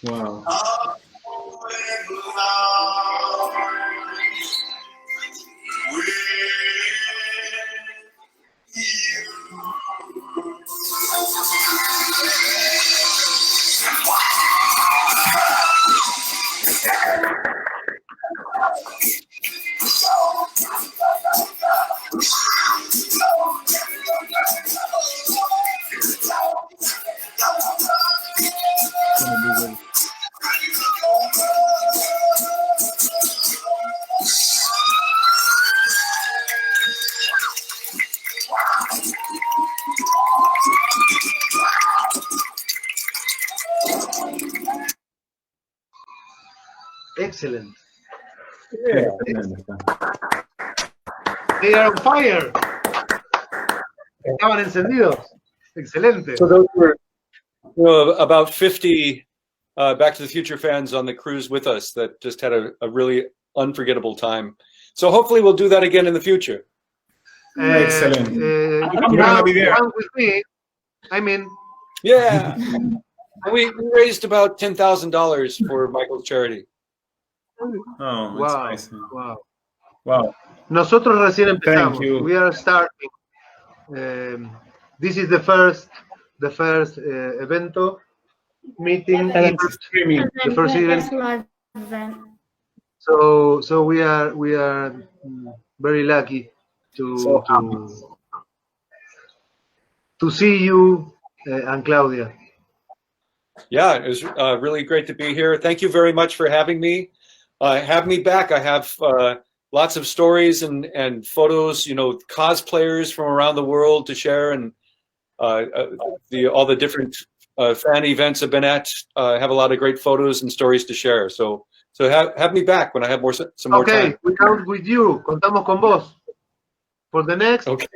Wow. Wow. Excellent. Yeah. They are on fire. Estaban encendidos. Excelente. So those were about 50 Back to the Future fans on the cruise with us that just had a really unforgettable time. So hopefully we'll do that again in the future. Excellent. Now, one with me. I mean, yeah. We raised about $10,000 for Michael's charity. Oh, that's wow, nice. wow. Wow. Nosotros recién empezamos. Thank you. We are starting. This is the first evento meeting. Streaming. The first event. So we are very lucky to see you and Claudia. Yeah, it was really great to be here. Thank you very much for having me. Have me back. I have lots of stories and photos, cosplayers from around the world to share, and all the different fan events I've been at. Have a lot of great photos and stories to share. So have me back when I have some more time. Okay, we count with you. Contamos con vos. For the next. Okay.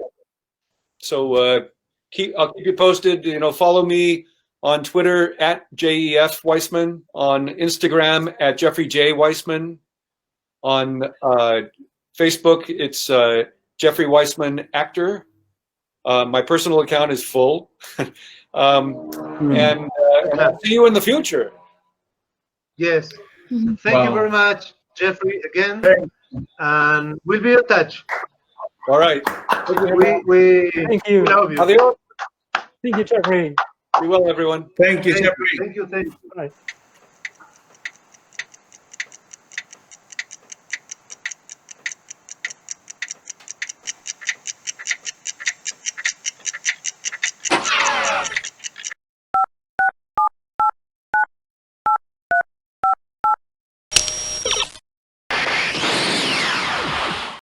So I'll keep you posted. Follow me on Twitter at JEF Weissman, on Instagram at Jeffrey J. Weissman, on Facebook it's Jeffrey Weissman Actor. My personal account is full. And I'll see you in the future. Yes. Thank you very much, Jeffrey, again. And we'll be in touch. All right. We Thank you. love you. Adios. Thank you, Jeffrey. Be well, everyone. Thank you, Jeffrey. Thank you. Bye.